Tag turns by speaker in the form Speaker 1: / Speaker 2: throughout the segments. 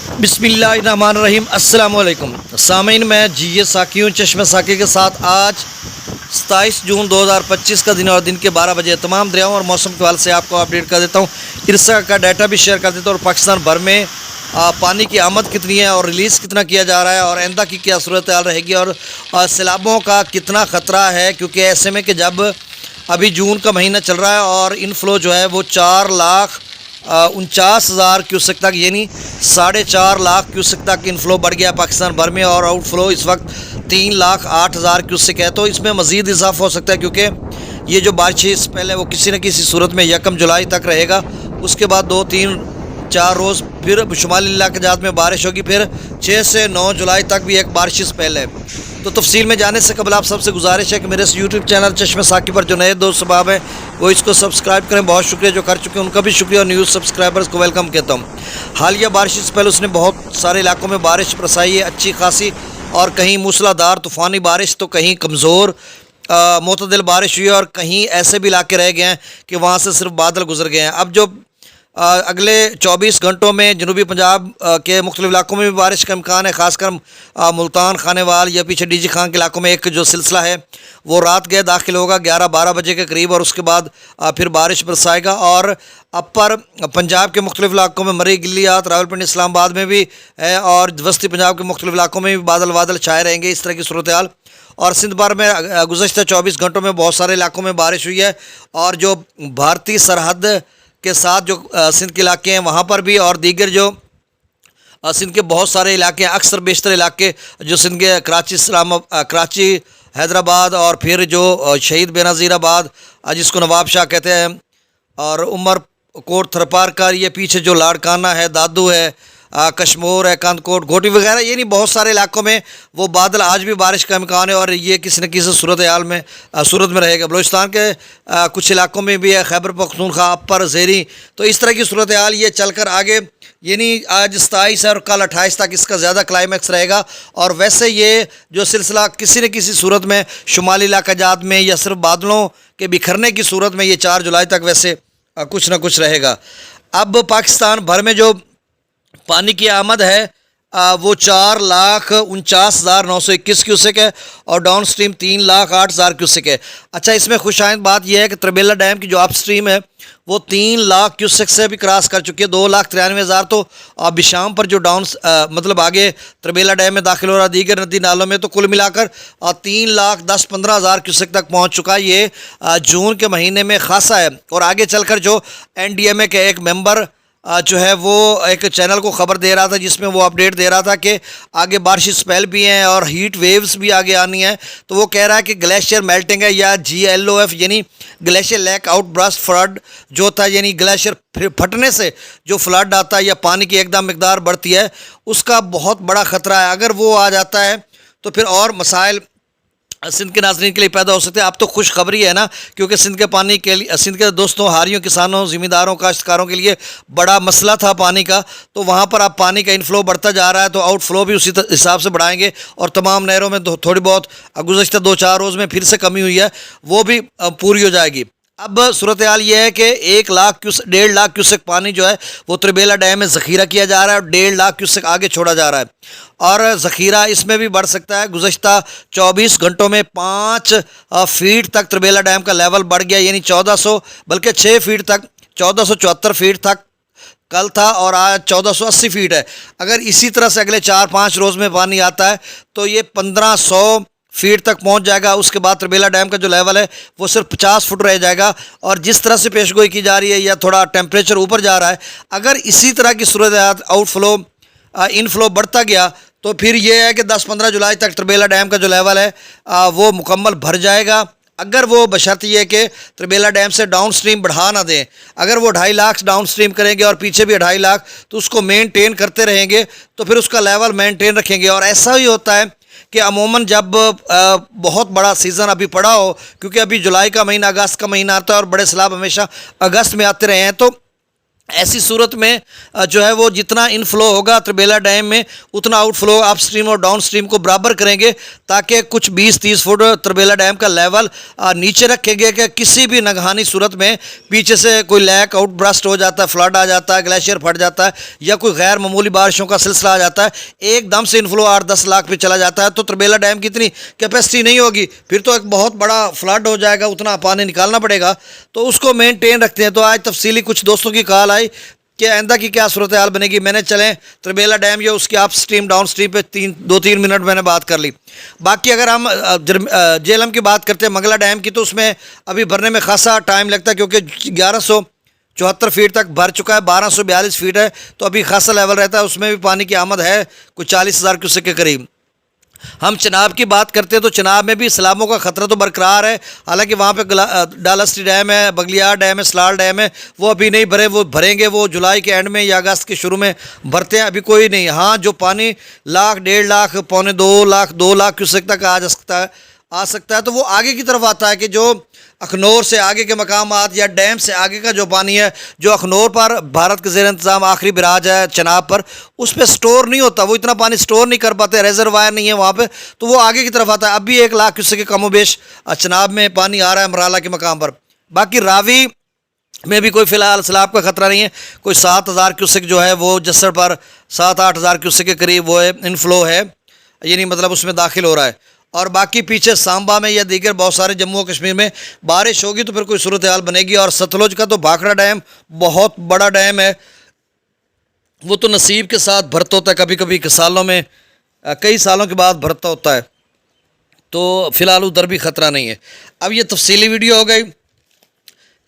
Speaker 1: बिस्मिल्लाहिर्रहमानिर्रहीम अस्सलाम वालेकुम सामीन, मैं जी साकी हूँ चश्मे साकी के साथ। आज 27 जून 2025 का दिन और दिन के 12 बजे तमाम दरियाओं और मौसम के हवाले से आपको अपडेट कर देता हूँ। इरसा का डाटा भी शेयर कर देता हूँ और पाकिस्तान भर में पानी की आमद कितनी है और रिलीज़ कितना किया जा रहा है और आइंदा की क्या सूरत हाल रहेगी और सैलाबों का कितना ख़तरा है, क्योंकि ऐसे में कि जब अभी जून का महीना चल रहा है और इनफ्लो जो है वो 4,49,000 क्यूसेक तक, यानी 4.5 लाख क्यूसेक तक इनफ्लो बढ़ गया पाकिस्तान भर में और आउटफ्लो इस वक्त 3,08,000 क्यूसेक है। तो इसमें मज़ीद इजाफा हो सकता है, क्योंकि ये जो बारिश पहले वो किसी न किसी सूरत में 1 जुलाई तक रहेगा। उसके बाद 2-3-4 रोज़ फिर शुमाली इलाक़ात में बारिश होगी, फिर 6 से 9 जुलाई तक भी एक बारिश पहले। तो तफसील में जाने से कबल आप सबसे गुजारिश है कि मेरे इस यूट्यूब चैनल चश्मे साकी पर जो नए दोस्त सबाब हैं वो इसको सब्सक्राइब करें। बहुत शुक्रिया जो कर चुके हैं, उनका भी शुक्रिया और न्यूज़ सब्सक्राइबर्स को वेलकम कहता हूँ। हालिया बारिश से पहले उसने बहुत सारे इलाकों में बारिश बरसाई है अच्छी खासी, और कहीं मूसलाधार तूफ़ानी बारिश तो कहीं कमज़ोर मोतदिल बारिश हुई है, और कहीं ऐसे भी इलाके रह गए हैं कि वहाँ से सिर्फ बादल गुजर गए हैं। अब जो अगले 24 घंटों में जनूबी पंजाब के मुख्तलिफ इलाकों में भी बारिश का इम्कान है, ख़ासकर मुल्तान, खानेवाल या पीछे डीजी खान के इलाकों में एक जो सिलसिला है वो रात गए दाखिल होगा 11-12 बजे के करीब, और उसके बाद फिर बारिश बरसाएगा। और अपर पंजाब के मुख्तलिफ इलाकों में मरी, गिलियात, रावलपिंडी, इस्लामाबाद में भी है, और वस्ती पंजाब के मुख्तलिफ इलाकों में भी बादल छाए रहेंगे। इस तरह की सूरत हाल। और सिंध भर में गुज़श्ता 24 घंटों में बहुत सारे इलाकों में बारिश हुई है, और जो भारतीय सरहद के साथ जो सिंध के इलाके हैं वहाँ पर भी, और दीगर जो सिंध के बहुत सारे इलाके हैं, अक्सर बेशतर इलाके जो सिंध के कराची, हैदराबाद और फिर जो शहीद बेनज़ीराबाद जिसको नवाब शाह कहते हैं, और उमर कोट, थरपारकर, ये पीछे जो लाड़काना है, दादू है, कश्मोर है, कंदकोट, घोटी वगैरह, ये नहीं बहुत सारे इलाकों में वो बादल आज भी बारिश का इम्कान है, और ये किसी न किसी सूरत हाल में रहेगा। बलूचिस्तान के कुछ इलाकों में भी है, खैबर पख्तूनख्वा, अपर ज़ेरी। तो इस तरह की सूरत हाल ये चलकर आगे, यानी आज 27 है और कल 28 तक इसका ज़्यादा क्लाइमैक्स रहेगा। और वैसे ये जो सिलसिला किसी न किसी सूरत में शुमाली इलाक़ात में या सिर्फ बादलों के बिखरने की सूरत में ये 4 जुलाई तक वैसे कुछ ना कुछ रहेगा। अब पाकिस्तान भर में जो पानी की आमद है वो 4,49,921 क्यूसेक है, और डाउन स्ट्रीम 3,08,000 क्यूसेक है। अच्छा, इसमें खुशाइंद बात यह है कि त्रिबेला डैम की जो अप स्ट्रीम है वो 3 लाख क्यूसेक से भी क्रॉस कर चुकी है। 2,93,000 तो बिशाम पर जो डाउन मतलब आगे त्रिबेला डैम में दाखिल हो रहा, दीगर नदी नालों में, तो कुल मिलाकर 3,10,15,000 क्यूसेक तक पहुँच चुका है। ये जून के महीने में खासा है। और आगे चलकर जो NDMA के एक मेंबर जो है वो एक चैनल को ख़बर दे रहा था, जिसमें वो अपडेट दे रहा था कि आगे बारिश स्पेल भी हैं और हीट वेव्स भी आगे आनी है। तो वो कह रहा है कि ग्लेशियर मेल्टिंग है, या GLOF यानी glacier lake outburst flood जो था, यानी ग्लेशियर फटने से जो फ्लड आता है या पानी की एकदम मिकदार बढ़ती है, उसका बहुत बड़ा ख़तरा है। अगर वो आ जाता है तो फिर और मसाइल सिंध के नाज़रीन के लिए पैदा हो सकते हैं। अब तो खुशखबरी है ना, क्योंकि सिंध के पानी के लिए, सिंध के दोस्तों, हारियों, किसानों, ज़मींदारों, काश्तकारों के लिए बड़ा मसला था पानी का। तो वहाँ पर अब पानी का इनफ्लो बढ़ता जा रहा है, तो आउटफ्लो भी उसी हिसाब से बढ़ाएंगे। और तमाम नहरों में थोड़ी बहुत गुज़श्ता 2-4 रोज़ में फिर से कमी हुई है, वो भी पूरी हो जाएगी। अब सूरत हाल ये है कि 1,00,000 1.5 लाख क्यूसेक पानी जो है वो त्रिबेला डैम में ज़ख़ीरा किया जा रहा है, और 1.5 लाख क्यूसेक आगे छोड़ा जा रहा है, और ज़ख़ीरा इसमें भी बढ़ सकता है। गुज़श्ता 24 घंटों में 5 फीट तक त्रिबेला डैम का लेवल बढ़ गया, यानी 1400 बल्कि 6 फीट तक, 1474 फीट तक कल था और आज 1480 फीट है। अगर इसी तरह से अगले 4-5 रोज़ में पानी आता है तो ये 1500 फीट तक पहुंच जाएगा। उसके बाद त्रिबेला डैम का जो लेवल है वो सिर्फ 50 फुट रह जाएगा। और जिस तरह से पेशगोई की जा रही है या थोड़ा टेम्परेचर ऊपर जा रहा है, अगर इसी तरह की सूरत आउटफ्लो इनफ्लो बढ़ता गया तो फिर ये है कि 10-15 जुलाई तक त्रिबेला डैम का जो लेवल है वो मुकम्मल भर जाएगा। अगर वो बशर्त ये कि त्रिबेला डैम से डाउन स्ट्रीम बढ़ा ना दें। अगर वो 2.5 लाख डाउन स्ट्रीम करेंगे और पीछे भी 2.5 लाख, तो उसको मेनटेन करते रहेंगे, तो फिर उसका लेवल मेनटेन रखेंगे। और ऐसा ही होता है कि अमूमन जब बहुत बड़ा सीज़न अभी पड़ा हो, क्योंकि अभी जुलाई का महीना, अगस्त का महीना आता है और बड़े सैलाब हमेशा अगस्त में आते रहे हैं, तो ऐसी सूरत में जो है वो जितना इनफ्लो होगा त्रिबेला डैम में उतना आउटफ्लो अप स्ट्रीम और डाउन स्ट्रीम को बराबर करेंगे, ताकि कुछ 20-30 फुट त्रिबेला डैम का लेवल नीचे रखेंगे कि किसी भी नगहानी सूरत में पीछे से कोई लैक आउट ब्रस्ट हो जाता है, फ्लड आ जाता है, ग्लेशियर फट जाता है या कोई गैर मामूली बारिशों का सिलसिला आ जाता है, एकदम से इनफ्लो 8-10 लाख पे चला जाता है, तो त्रिबेला डैम की इतनी कैपेसिटी नहीं होगी, फिर तो एक बहुत बड़ा फ्लड हो जाएगा, उतना पानी निकालना पड़ेगा। तो उसको मेनटेन रखते हैं। तो आज तफसीली कुछ दोस्तों की कॉल आई कि आइंदा की क्या सूरत हाल बनेगी। मैंने चलें त्रिबेला डैम या उसके अप स्ट्रीम डाउन स्ट्रीम पे 2-3 मिनट मैंने बात कर ली। बाकी अगर हम जेहलम की बात करते हैं मंगला डैम की, तो उसमें अभी भरने में खासा टाइम लगता है, क्योंकि 1174 फीट तक भर चुका है, 1242 फीट है, तो अभी खासा लेवल रहता है, उसमें भी पानी की आमद है कुछ 40,000 क्यूसेक के करीब। हम चनाब की बात करते हैं तो चनाब में भी सैलाबों का ख़तरा तो बरकरार है, हालांकि वहाँ पे डालस्टी डैम है, बगलियार डैम है, सलाल डैम है, वो अभी नहीं भरे, वो भरेंगे वो जुलाई के एंड में या अगस्त के शुरू में भरते हैं, अभी कोई नहीं। हाँ, जो पानी 1,00,000, 1.5 लाख, 1.25 लाख, 2 लाख क्यूसेक तक आ सकता है तो वो आगे की तरफ आता है कि जो अखनौर से आगे के मकामात या डैम से आगे का जो पानी है, जो अखनौर पर भारत के ज़ेर इंतज़ाम आखिरी बिराज है चनाब पर, उस पर स्टोर नहीं होता, वो इतना पानी स्टोर नहीं कर पाते, रिजर्वायर नहीं है वहाँ पे, तो वो आगे की तरफ आता है। अब भी 1 लाख क्यूसेक के कमो बेश चनाब में पानी आ रहा है मराला के मकाम पर। बाकी रावी में भी कोई फ़िलहाल सैलाब का ख़तरा नहीं है, कोई 7,000 क्यूसेक जो है वो जसर पर 7-8 हज़ार क्यूसेक के करीब वो इनफ्लो है, यानी मतलब उसमें दाखिल हो रहा है। और बाकी पीछे सांबा में या दीगर बहुत सारे जम्मू और कश्मीर में बारिश होगी तो फिर कोई सूरत हाल बनेगी। और सतलुज का तो भाखड़ा डैम बहुत बड़ा डैम है, वो तो नसीब के साथ भरता होता है, कभी कभी सालों में कई सालों के बाद भरता होता है, तो फ़िलहाल उधर भी ख़तरा नहीं है। अब ये तफसीली वीडियो हो गई।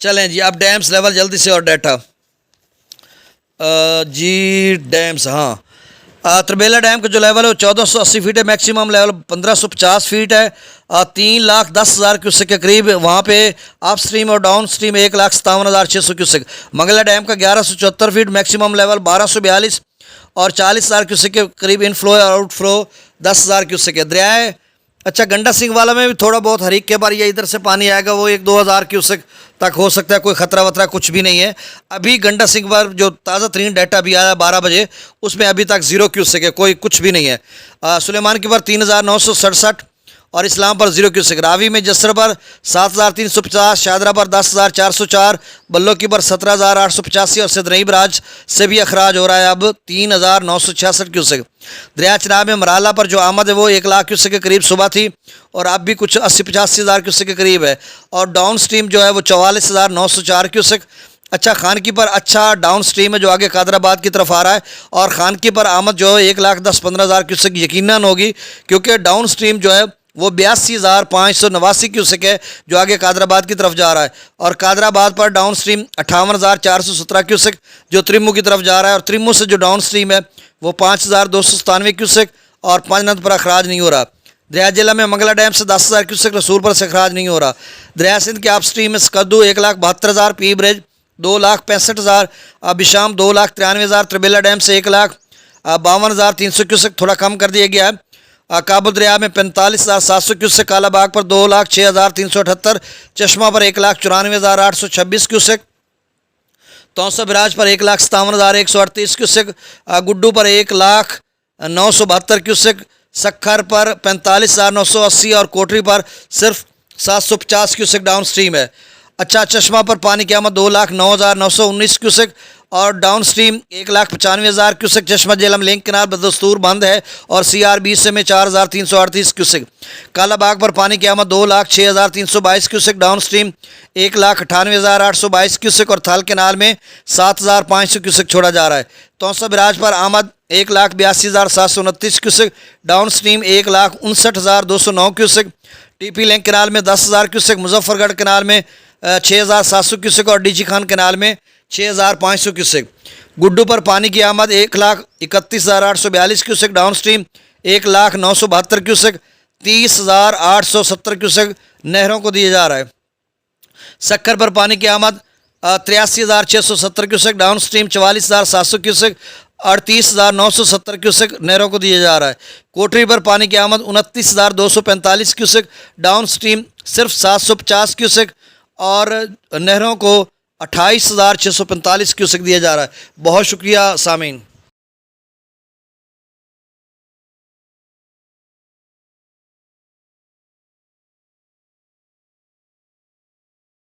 Speaker 1: चलें जी, अब डैम्स लेवल जल्दी से और डाटा जी डैम्स। हाँ, त्रिबेला डैम का जो लेवल है वो 1480 फीट है, मैक्सिमम लेवल 1550 फीट है, 3,10,000 क्यूसेक के करीब वहाँ पे अप स्ट्रीम और downstream 1,57,600 cusec. Mangla dam का 1174 फीट, मैक्सिमम लेवल 1242 और 40,000 क्यूसेक के करीब इनफ्लो और आउटफ्लो 10,000 क्यूसेक है। दरियाए अच्छा गंडा सिंह वाला में भी थोड़ा बहुत हरीक के बार या इधर से पानी आएगा, वो 1-2 हज़ार क्यूसेक तक हो सकता है, कोई ख़तरा वतरा कुछ भी नहीं है। अभी गंडा सिंह पर जो ताज़ा तरीन डाटा भी आया 12 बजे, उसमें अभी तक 0 क्यूसेक है, कोई कुछ भी नहीं है। सुलेमान के पर 3,967 और इस्लाम पर 0 क्यूसेक। रावी में जसर पर 7,350, शादरा पर 10,404, बल्लो की पर 17,885 और सिद्रई बराज से भी अखराज हो रहा है अब 3,966 क्यूसेक। दरिया चनाब में मराला पर जो आमद है वो 1 लाख क्यूसेक के करीब सुबह थी और अब भी कुछ 80-85 हज़ार क्यूसेक के करीब है। और डाउन स्ट्रीम जो है वो 44,904 क्यूसेक। अच्छा, खानकी पर अच्छा डाउन स्ट्रीम है जो आगे कादराबाद की तरफ आ रहा है, और खानकी पर आमद जो है 1,10,15,000 क्यूसेक यकीनन होगी, क्योंकि डाउन स्ट्रीम जो है वो 82,589 क्यूसेक है जो आगे कादराबाद की तरफ जा रहा है। और कादराबाद पर डाउन स्ट्रीम 58,417 क्यूसेक जो त्रिम्मू की तरफ जा रहा है, और त्रिम्मू से जो डाउन स्ट्रीम है वो 5,297 क्यूसेक और पांचनद पर अखराज नहीं हो रहा। दरिया जिला में मंगला डैम से 10,000 क्यूसेक रसूल पर से अखराज नहीं हो रहा। दरिया सिंध के अप स्ट्रीम में स्कद्दू 1,72,000, पी ब्रिज 2,65,000, बिशाम 2,93,000, त्रिबेला डैम से 1,52,300 क्यूसेक थोड़ा कम कर दिया गया है। काबुल दरिया में 45,700 क्यूसेक, कालाबाग पर 2,06,378, चश्मा पर 1,94,826 क्यूसेक, तौसा बिराज पर 1,57,138 क्यूसेक, गुड्डू पर 1,09,72 क्यूसेक, सखर पर 45,980 और कोटरी पर सिर्फ 750 क्यूसेक डाउन स्ट्रीम है। अच्छा, चश्मा पर पानी की आमद 2,09,919 क्यूसेक और डाउन स्ट्रीम 1,95,000 क्यूसेक। चश्मा जेलम लिंक किनार बदस्तूर बंद है और CR20 से में 4,338 क्यूसेक। कालाबाग पर पानी की आमद 2,06,322 क्यूसेक, डाउन स्ट्रीम 1,98,822 क्यूसेक और थल केनाल में 7,500 क्यूसेक छोड़ा जा रहा है। तौसा बिराज पर आमद 1,82,729 cusec, down stream 1,59,209 cusec. TP link canal में 10,000 क्यूसेक, मुजफ्फरगढ़ केनाल में 6,700 क्यूसेक और DG खान केनाल में 6,500 क्यूसेक। गुड्डू पर पानी की आमद 1,31,842 cusec, down stream 1,09,72 cusec, 30,870 cusec नहरों को दिया जा रहा है। सक्कर पर पानी की आमद 83,670 cusec, down stream 44,700 cusec, 38,970 cusec नहरों को दिया जा रहा है। कोटरी पर पानी की आमद 29,245 क्यूसेक, डाउन स्ट्रीम सिर्फ 750 क्यूसेक और नहरों को 28,645 क्यूसेक दिया जा रहा है। बहुत शुक्रिया सामीन।